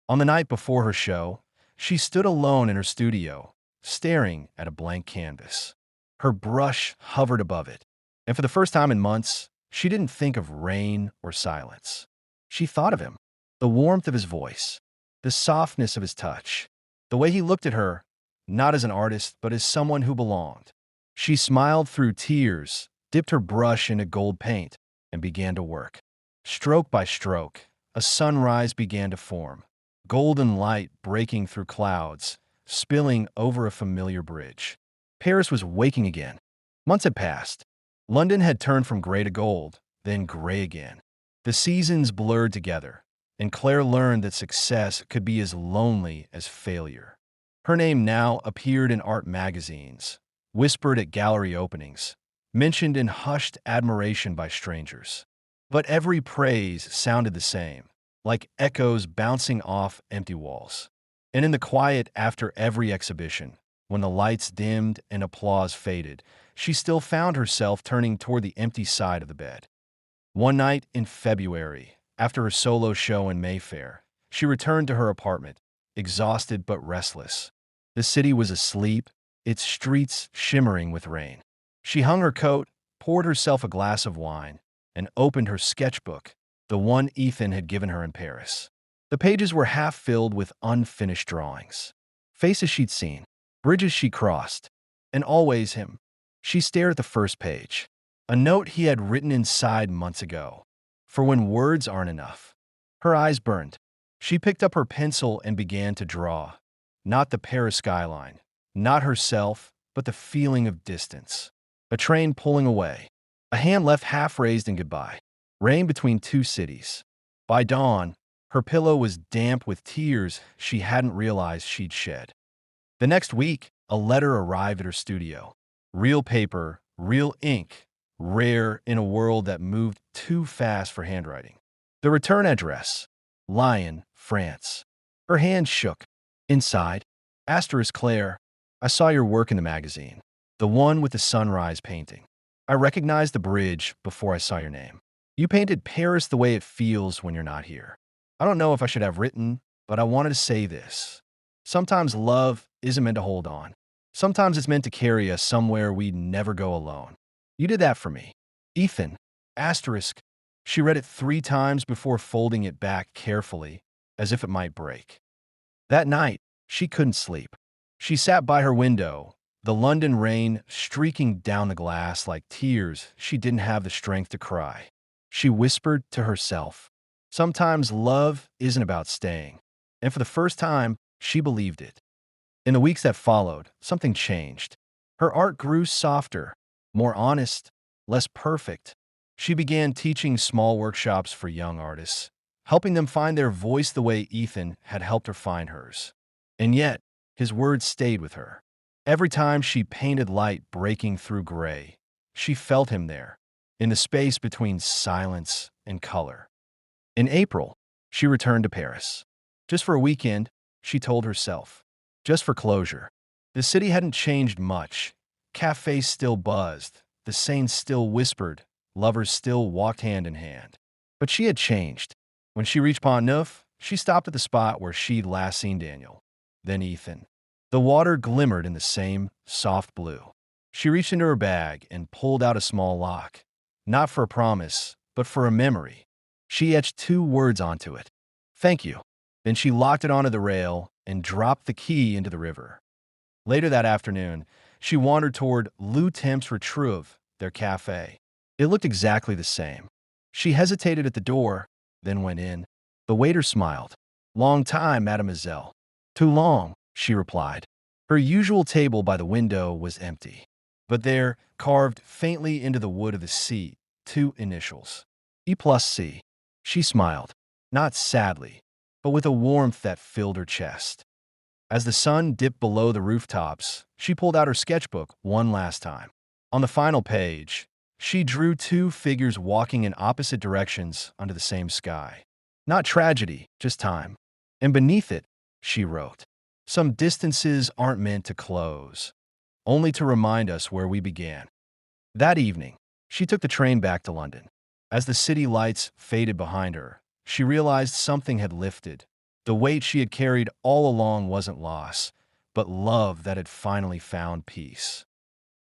On the night before her show, she stood alone in her studio, staring at a blank canvas. Her brush hovered above it, and for the first time in months, she didn't think of rain or silence. She thought of him, the warmth of his voice, the softness of his touch, the way he looked at her, not as an artist, but as someone who belonged. She smiled through tears, dipped her brush into gold paint, and began to work. Stroke by stroke, a sunrise began to form, golden light breaking through clouds, spilling over a familiar bridge. Paris was waking again. Months had passed. London had turned from gray to gold, then gray again. The seasons blurred together, and Claire learned that success could be as lonely as failure. Her name now appeared in art magazines, whispered at gallery openings, mentioned in hushed admiration by strangers. But every praise sounded the same, like echoes bouncing off empty walls. And in the quiet after every exhibition, when the lights dimmed and applause faded, she still found herself turning toward the empty side of the bed. One night in February, after her solo show in Mayfair, she returned to her apartment, exhausted but restless. The city was asleep, its streets shimmering with rain. She hung her coat, poured herself a glass of wine, and opened her sketchbook, the one Ethan had given her in Paris. The pages were half filled with unfinished drawings. Faces she'd seen, bridges she crossed, and always him. She stared at the first page, a note he had written inside months ago. For when words aren't enough. Her eyes burned. She picked up her pencil and began to draw. Not the Paris skyline, not herself, but the feeling of distance. A train pulling away. A hand left half raised in goodbye. Rain between two cities. By dawn, her pillow was damp with tears she hadn't realized she'd shed. The next week, a letter arrived at her studio. Real paper, real ink, rare in a world that moved too fast for handwriting. The return address, Lyon, France. Her hand shook. Inside, asterisk Claire, I saw your work in the magazine, the one with the sunrise painting. I recognized the bridge before I saw your name. You painted Paris the way it feels when you're not here. I don't know if I should have written, but I wanted to say this. Sometimes love isn't meant to hold on. Sometimes it's meant to carry us somewhere we'd never go alone. You did that for me. Ethan, asterisk. She read it 3 times before folding it back carefully, as if it might break. That night, she couldn't sleep. She sat by her window, the London rain streaking down the glass like tears she didn't have the strength to cry. She whispered to herself, sometimes love isn't about staying. And for the first time, she believed it. In the weeks that followed, something changed. Her art grew softer, more honest, less perfect. She began teaching small workshops for young artists, helping them find their voice the way Ethan had helped her find hers. And yet, his words stayed with her. Every time she painted light breaking through gray, she felt him there, in the space between silence and color. In April, she returned to Paris. Just for a weekend, she told herself. Just for closure. The city hadn't changed much. Cafes still buzzed, the saints still whispered, lovers still walked hand in hand. But she had changed. When she reached Pont Neuf, she stopped at the spot where she'd last seen Daniel, then Ethan. The water glimmered in the same soft blue. She reached into her bag and pulled out a small lock, not for a promise, but for a memory. She etched 2 words onto it. Thank you. Then she locked it onto the rail and dropped the key into the river. Later that afternoon, she wandered toward Le Temps Retrouve, their cafe. It looked exactly the same. She hesitated at the door, then went in. The waiter smiled. Long time, mademoiselle. Too long, she replied. Her usual table by the window was empty. But there, carved faintly into the wood of the seat, 2 initials. E+C. She smiled, not sadly, but with a warmth that filled her chest. As the sun dipped below the rooftops, she pulled out her sketchbook one last time. On the final page, she drew 2 figures walking in opposite directions under the same sky. Not tragedy, just time. And beneath it, she wrote, some distances aren't meant to close, only to remind us where we began. That evening, she took the train back to London. As the city lights faded behind her, she realized something had lifted. The weight she had carried all along wasn't loss, but love that had finally found peace.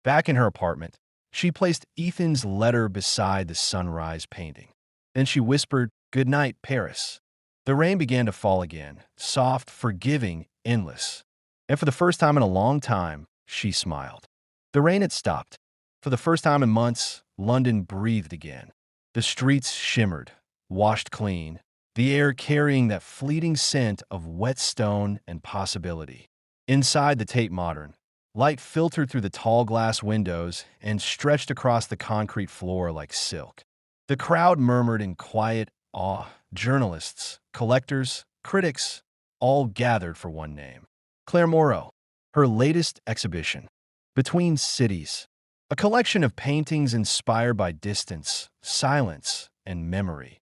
Back in her apartment, she placed Ethan's letter beside the sunrise painting. Then she whispered, "Good night, Paris." The rain began to fall again, soft, forgiving, endless. And for the first time in a long time, she smiled. The rain had stopped. For the first time in months, London breathed again. The streets shimmered, washed clean, the air carrying that fleeting scent of wet stone and possibility. Inside the Tate Modern, light filtered through the tall glass windows and stretched across the concrete floor like silk. The crowd murmured in quiet awe. Journalists, collectors, critics, all gathered for one name. Claire Morrow, her latest exhibition, Between Cities, a collection of paintings inspired by distance, silence, and memory.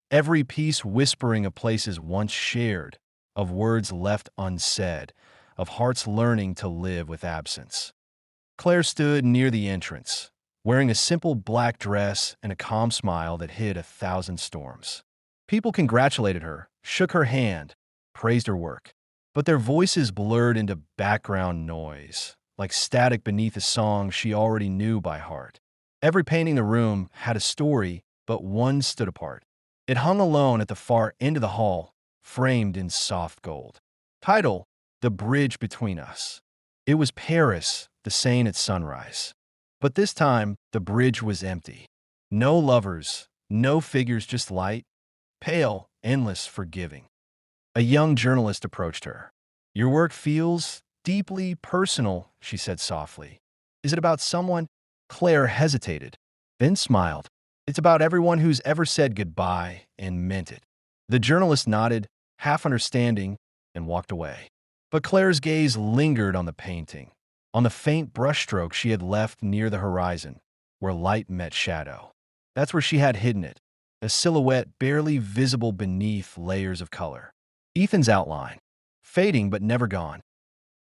Every piece whispering of places once shared, of words left unsaid, of hearts learning to live with absence. Claire stood near the entrance, wearing a simple black dress and a calm smile that hid 1,000 storms. People congratulated her, shook her hand, praised her work, but their voices blurred into background noise, like static beneath a song she already knew by heart. Every painting in the room had a story, but one stood apart. It hung alone at the far end of the hall, framed in soft gold. Title: The Bridge Between Us. It was Paris, the Seine at sunrise. But this time, the bridge was empty. No lovers, no figures, just light, pale, endless, forgiving. A young journalist approached her. "Your work feels deeply personal," she said softly. "Is it about someone?" Claire hesitated, then smiled. "It's about everyone who's ever said goodbye and meant it." The journalist nodded, half understanding, and walked away. But Claire's gaze lingered on the painting, on the faint brushstroke she had left near the horizon, where light met shadow. That's where she had hidden it, a silhouette barely visible beneath layers of color. Ethan's outline, fading but never gone.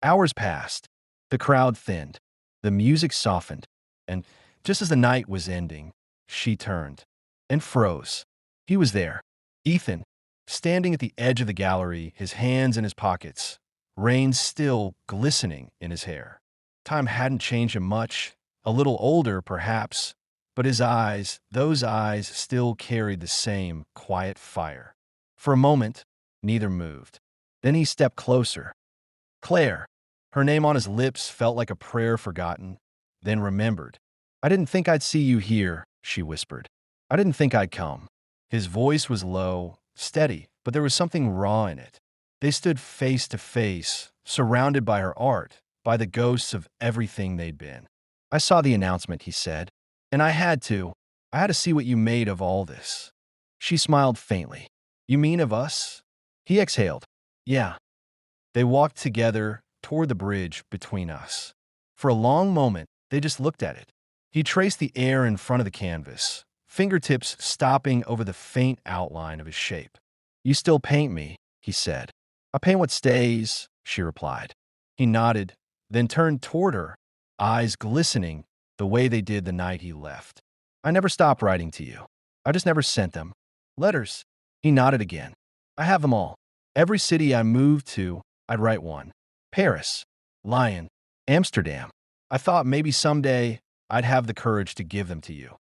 Hours passed. The crowd thinned. The music softened. And just as the night was ending, she turned and froze. He was there, Ethan, standing at the edge of the gallery, his hands in his pockets, rain still glistening in his hair. Time hadn't changed him much, a little older perhaps, but his eyes, those eyes, still carried the same quiet fire. For a moment, neither moved. Then he stepped closer. Claire. Her name on his lips felt like a prayer forgotten, then remembered. "I didn't think I'd see you here," she whispered. "I didn't think I'd come." His voice was low, steady, but there was something raw in it. They stood face to face, surrounded by her art, by the ghosts of everything they'd been. "I saw the announcement," he said, "and I had to. I had to see what you made of all this." She smiled faintly. "You mean of us?" He exhaled. "Yeah." They walked together toward the bridge between us. For a long moment, they just looked at it. He traced the air in front of the canvas, fingertips stopping over the faint outline of his shape. "You still paint me," he said. "I paint what stays," she replied. He nodded, then turned toward her, eyes glistening the way they did the night he left. "I never stopped writing to you. I just never sent them. Letters." He nodded again. "I have them all. Every city I moved to, I'd write one. Paris, Lyon, Amsterdam. I thought maybe someday I'd have the courage to give them to you."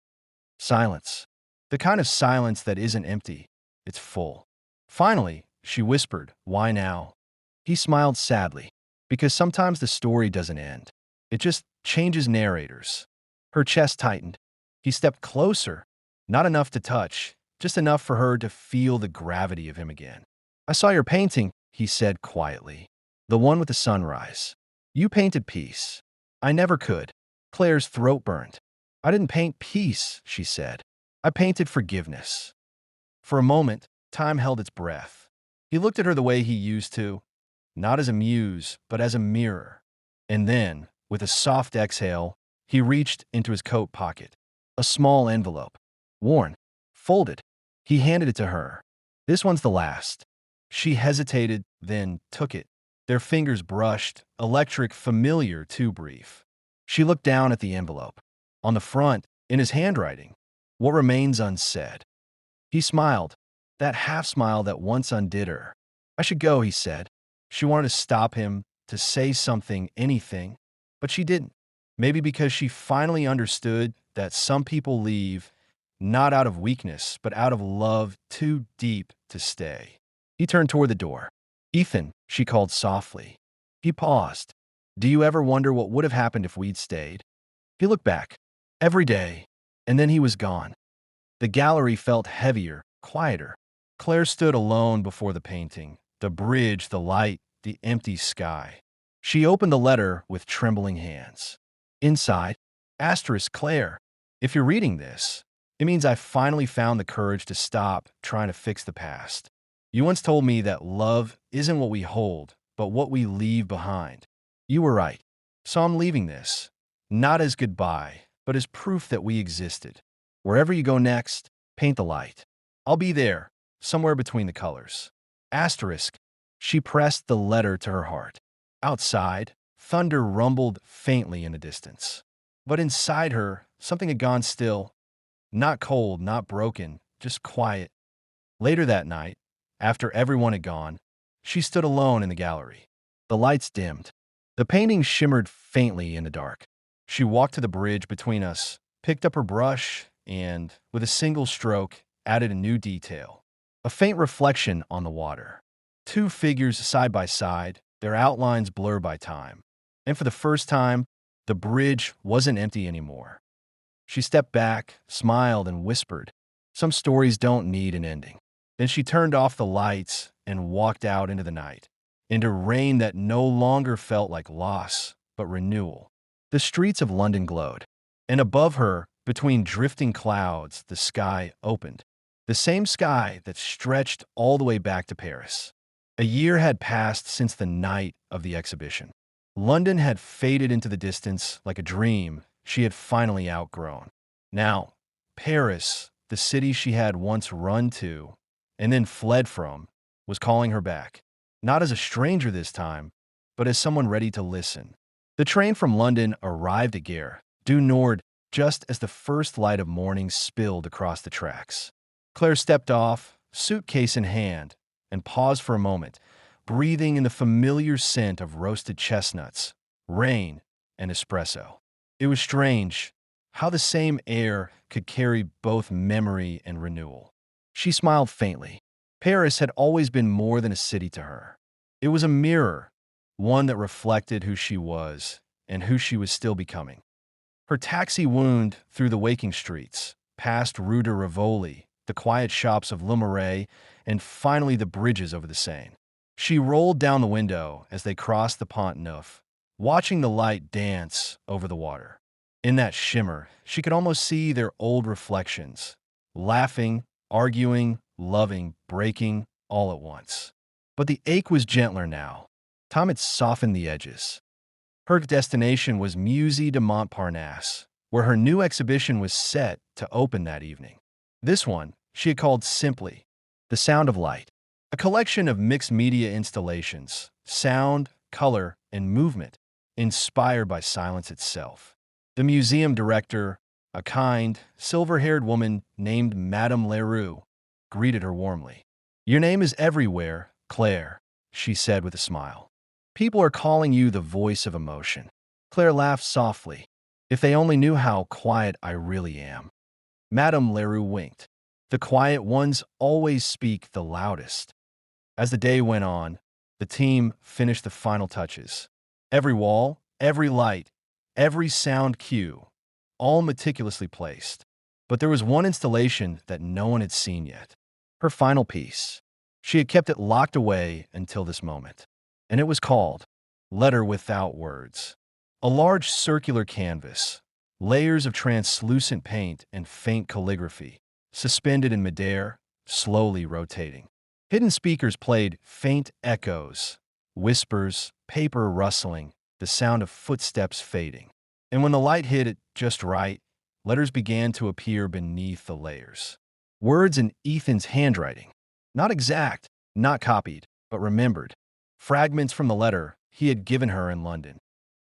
Silence. The kind of silence that isn't empty, it's full. Finally, she whispered, "Why now?" He smiled sadly. "Because sometimes the story doesn't end. It just changes narrators." Her chest tightened. He stepped closer, not enough to touch, just enough for her to feel the gravity of him again. "I saw your painting," he said quietly. "The one with the sunrise. You painted peace. I never could." Claire's throat burned. "I didn't paint peace," she said. "I painted forgiveness." For a moment, time held its breath. He looked at her the way he used to, not as a muse, but as a mirror. And then, with a soft exhale, he reached into his coat pocket. A small envelope. Worn. Folded. He handed it to her. "This one's the last." She hesitated, then took it. Their fingers brushed, electric, familiar, too brief. She looked down at the envelope. On the front, in his handwriting, "What remains unsaid." He smiled, that half-smile that once undid her. "I should go," he said. She wanted to stop him, to say something, anything, but she didn't. Maybe because she finally understood that some people leave, not out of weakness, but out of love too deep to stay. He turned toward the door. "Ethan," she called softly. He paused. "Do you ever wonder what would have happened if we'd stayed?" He looked back. Every day. And then he was gone. The gallery felt heavier, quieter. Claire stood alone before the painting, the bridge, the light, the empty sky. She opened the letter with trembling hands. Inside, asterisk Claire, if you're reading this, it means I finally found the courage to stop trying to fix the past. You once told me that love isn't what we hold, but what we leave behind. You were right. So I'm leaving this, not as goodbye, but as proof that we existed. Wherever you go next, paint the light. I'll be there, somewhere between the colors. Asterisk. She pressed the letter to her heart. Outside, thunder rumbled faintly in the distance. But inside her, something had gone still. Not cold, not broken, just quiet. Later that night, after everyone had gone, she stood alone in the gallery. The lights dimmed. The painting shimmered faintly in the dark. She walked to the bridge between us, picked up her brush, and, with a single stroke, added a new detail. A faint reflection on the water. Two figures side by side, their outlines blurred by time. And for the first time, the bridge wasn't empty anymore. She stepped back, smiled, and whispered, "Some stories don't need an ending." Then she turned off the lights and walked out into the night, into rain that no longer felt like loss, but renewal. The streets of London glowed, and above her, between drifting clouds, the sky opened. The same sky that stretched all the way back to Paris. A year had passed since the night of the exhibition. London had faded into the distance like a dream she had finally outgrown. Now, Paris, the city she had once run to and then fled from, was calling her back. Not as a stranger this time, but as someone ready to listen. The train from London arrived at Gare du Nord just as the first light of morning spilled across the tracks. Claire stepped off, suitcase in hand, and paused for a moment, breathing in the familiar scent of roasted chestnuts, rain, and espresso. It was strange how the same air could carry both memory and renewal. She smiled faintly. Paris had always been more than a city to her. It was a mirror, one that reflected who she was and who she was still becoming. Her taxi wound through the waking streets, past Rue de Rivoli, the quiet shops of Le Marais, and finally the bridges over the Seine. She rolled down the window as they crossed the Pont Neuf, watching the light dance over the water. In that shimmer, she could almost see their old reflections, laughing, arguing, loving, breaking, all at once. But the ache was gentler now. Time had softened the edges. Her destination was Musée de Montparnasse, where her new exhibition was set to open that evening. This one she had called simply The Sound of Light, a collection of mixed media installations, sound, color, and movement, inspired by silence itself. The museum director, a kind, silver-haired woman named Madame Leroux, greeted her warmly. "Your name is everywhere, Claire," she said with a smile. "People are calling you the voice of emotion." Claire laughed softly. "If they only knew how quiet I really am." Madame Leroux winked. "The quiet ones always speak the loudest." As the day went on, the team finished the final touches. Every wall, every light, every sound cue, all meticulously placed. But there was one installation that no one had seen yet. Her final piece. She had kept it locked away until this moment. And it was called Letter Without Words. A large circular canvas, layers of translucent paint and faint calligraphy, suspended in midair, slowly rotating. Hidden speakers played faint echoes, whispers, paper rustling, the sound of footsteps fading. And when the light hit it just right, letters began to appear beneath the layers. Words in Ethan's handwriting. Not exact, not copied, but remembered. Fragments from the letter he had given her in London.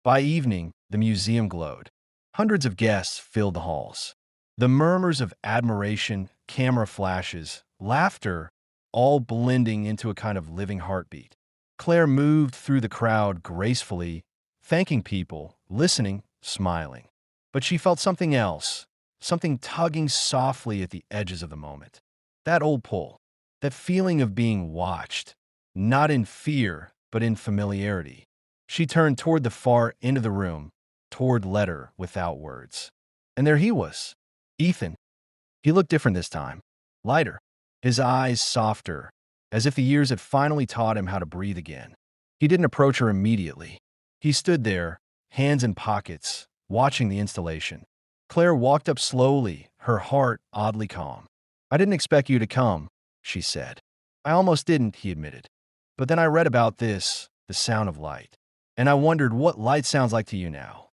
By evening, the museum glowed. Hundreds of guests filled the halls. The murmurs of admiration, camera flashes, laughter, all blending into a kind of living heartbeat. Claire moved through the crowd gracefully, thanking people, listening, smiling. But she felt something else, something tugging softly at the edges of the moment. That old pull, that feeling of being watched, not in fear, but in familiarity. She turned toward the far end of the room, toward Letter Without Words. And there he was, Ethan. He looked different this time, lighter, his eyes softer, as if the years had finally taught him how to breathe again. He didn't approach her immediately. He stood there, hands in pockets, watching the installation. Claire walked up slowly, her heart oddly calm. "I didn't expect you to come," she said. "I almost didn't," he admitted. "But then I read about this, the sound of light. And I wondered what light sounds like to you now."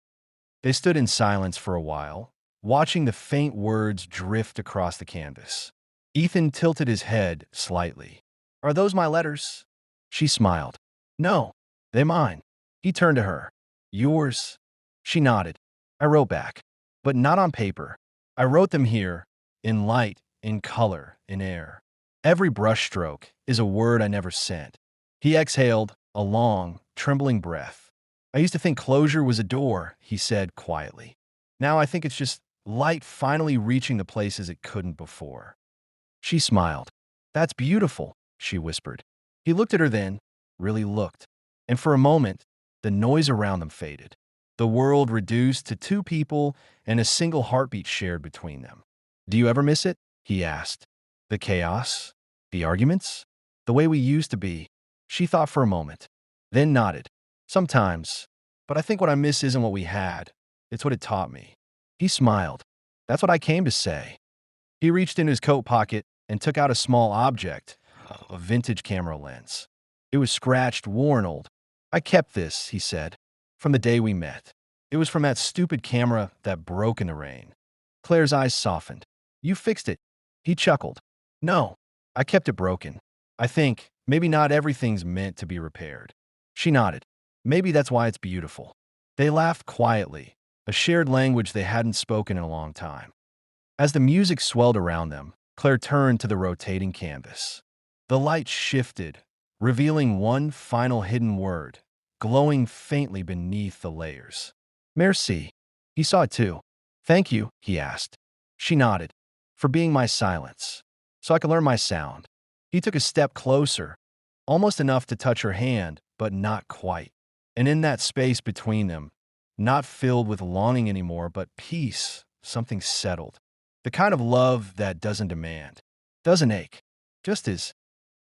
They stood in silence for a while, watching the faint words drift across the canvas. Ethan tilted his head slightly. "Are those my letters?" She smiled. "No, they're mine." He turned to her. "Yours?" She nodded. "I wrote back, but not on paper. I wrote them here, in light, in color, in air. Every brushstroke is a word I never sent." He exhaled, a long, trembling breath. "I used to think closure was a door," he said quietly. "Now I think it's just light finally reaching the places it couldn't before." She smiled. "That's beautiful," she whispered. He looked at her then, really looked. And for a moment, the noise around them faded. The world reduced to two people and a single heartbeat shared between them. "Do you ever miss it?" he asked. "The chaos? The arguments? The way we used to be?" She thought for a moment, then nodded. "Sometimes. But I think what I miss isn't what we had. It's what it taught me." He smiled. "That's what I came to say." He reached into his coat pocket and took out a small object, a vintage camera lens. It was scratched, worn, old. "I kept this," he said, "from the day we met. It was from that stupid camera that broke in the rain." Claire's eyes softened. "You fixed it." He chuckled. "No, I kept it broken. I think maybe not everything's meant to be repaired." She nodded. "Maybe that's why it's beautiful." They laughed quietly, a shared language they hadn't spoken in a long time. As the music swelled around them, Claire turned to the rotating canvas. The light shifted, revealing one final hidden word, glowing faintly beneath the layers. "Merci." He saw it too. "Thank you," he asked. She nodded. "For being my silence, so I could learn my sound." He took a step closer, almost enough to touch her hand, but not quite. And in that space between them, not filled with longing anymore, but peace, something settled. The kind of love that doesn't demand, doesn't ache. Just as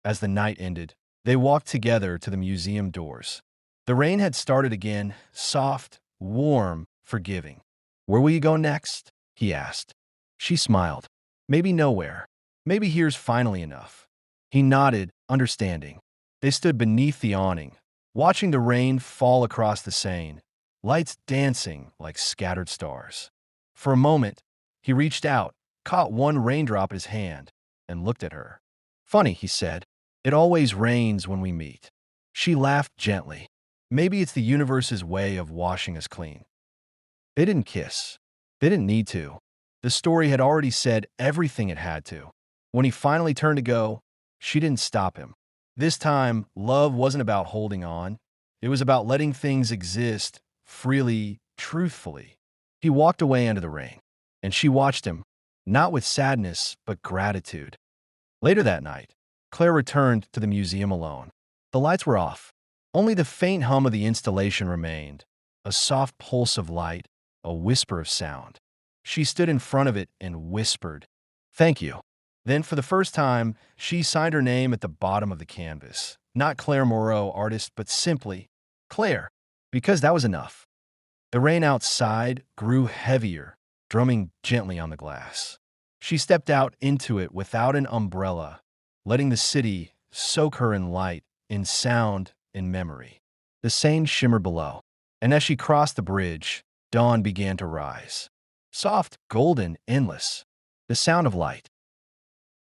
the night ended, they walked together to the museum doors. The rain had started again, soft, warm, forgiving. "Where will you go next?" he asked. She smiled. "Maybe nowhere. Maybe here's finally enough." He nodded, understanding. They stood beneath the awning, watching the rain fall across the Seine, lights dancing like scattered stars. For a moment, he reached out, caught one raindrop in his hand, and looked at her. "Funny," he said. "It always rains when we meet." She laughed gently. "Maybe it's the universe's way of washing us clean." They didn't kiss. They didn't need to. The story had already said everything it had to. When he finally turned to go, she didn't stop him. This time, love wasn't about holding on. It was about letting things exist freely, truthfully. He walked away into the rain, and she watched him, not with sadness, but gratitude. Later that night, Claire returned to the museum alone. The lights were off. Only the faint hum of the installation remained, a soft pulse of light, a whisper of sound. She stood in front of it and whispered, "Thank you." Then, for the first time, she signed her name at the bottom of the canvas. Not Claire Moreau, artist, but simply Claire, because that was enough. The rain outside grew heavier, drumming gently on the glass. She stepped out into it without an umbrella, letting the city soak her in light, in sound, in memory. The Seine shimmered below, and as she crossed the bridge, dawn began to rise. Soft, golden, endless. The sound of light.